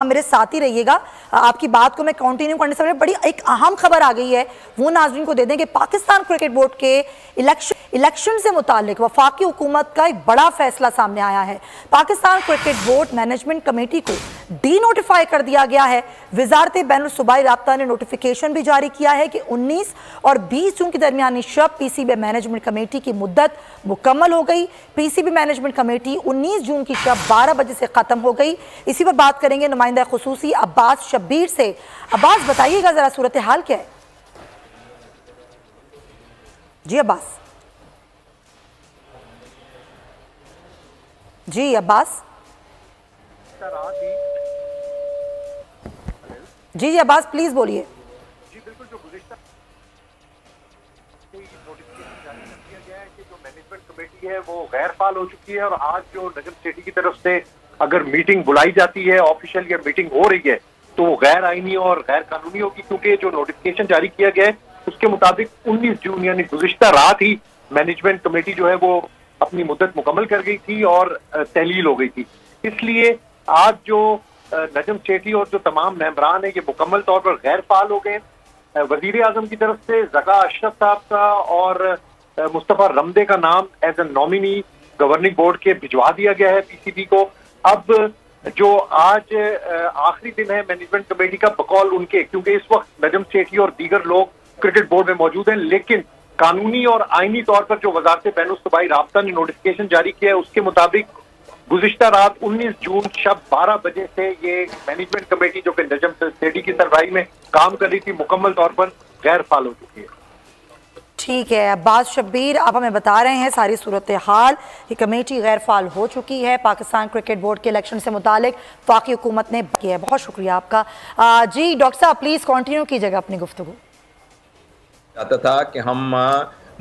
मेरे साथ ही रहिएगा। आपकी बात को मैं कंटिन्यू करने से पहले बड़ी एक अहम खबर आ गई है, वो नाज़रीन को दे दें कि पाकिस्तान क्रिकेट बोर्ड के इलेक्शन से मुतालिक वफाकी हुकूमत का एक बड़ा फैसला सामने आया है। Pakistan cricket board management committee को डी नोटिफाई कर दिया गया है। वजारत बैनुल-सूबाई राब्ता ने नोटिफिकेशन भी जारी किया है कि 19 और 20 जून के दरमियानी शब पीसीबी मैनेजमेंट कमेटी की मुद्दत मुकम्मल हो गई। पीसीबी मैनेजमेंट कमेटी 19 जून की शब 12 बजे से खत्म हो गई। इसी पर बात करेंगे नुमाइंदा खुसूसी अब्बास शब्बीर से। अब्बास बताइएगा जरा सूरत हाल क्या है? जी अब्बास। जी अब्बास। जी अब्बास प्लीज बोलिए। जी बिल्कुल, जो गुज़िश्ता नोटिफिकेशन जारी कर दिया गया है कि जो मैनेजमेंट कमेटी है वो गैर फाल हो चुकी है और आज जो नजम सेठी की तरफ से अगर मीटिंग बुलाई जाती है ऑफिशियल या मीटिंग हो रही है तो वो गैर आईनी और गैर कानूनी होगी, क्योंकि जो नोटिफिकेशन जारी किया गया है उसके मुताबिक 19 जून यानी गुज़िश्ता रात ही मैनेजमेंट कमेटी जो है वो अपनी मुद्दत मुकम्मल कर गई थी और तहलील हो गई थी। इसलिए आज जो नजम सेठी और जो तमाम मेंबरान है ये मुकम्मल तौर पर गैर फाल हो गए। वजीर आजम की तरफ से ज़का अशरफ साहब का और मुस्तफ़ा रमदे का नाम as a nominee governing board के भिजवा दिया गया है पीसीबी को। अब जो आज आखिरी दिन है मैनेजमेंट कमेटी का बकौल उनके, क्योंकि इस वक्त नजम सेठी और दीगर लोग क्रिकेट बोर्ड में मौजूद हैं, लेकिन कानूनी और आईनी तौर पर जो वजारत बैनुल-सूबाई राब्ता ने नोटिफिकेशन जारी किया है उसके मुताबिक गुज़िश्ता रात 19 जून शब 12 बजे से ये मैनेजमेंट कमेटी जो कि नजम सेठी की सरबराही में काम कर रही थी मुकम्मल तौर पर गैर फाल हो चुकी है। ठीक है अब्बास शब्बीर, आप हमें बता रहे हैं सारी सूरत हाल कि कमेटी गैर फाल हो चुकी है। पाकिस्तान क्रिकेट बोर्ड के इलेक्शन से मुतालिक वफाकी हुकूमत ने किया है। बहुत शुक्रिया आपका। जी डॉक्टर साहब प्लीज़ कंटिन्यू कीजिएगा अपनी गुफ्तगू। चाहता था कि हम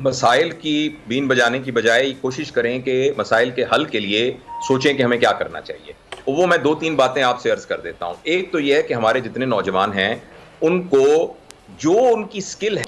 मसाइल की बीन बजाने की बजाय कोशिश करें कि मसाइल के हल के लिए सोचें कि हमें क्या करना चाहिए। वो मैं 2-3 बातें आपसे अर्ज कर देता हूँ। एक तो यह है कि हमारे जितने नौजवान हैं उनको जो उनकी स्किल है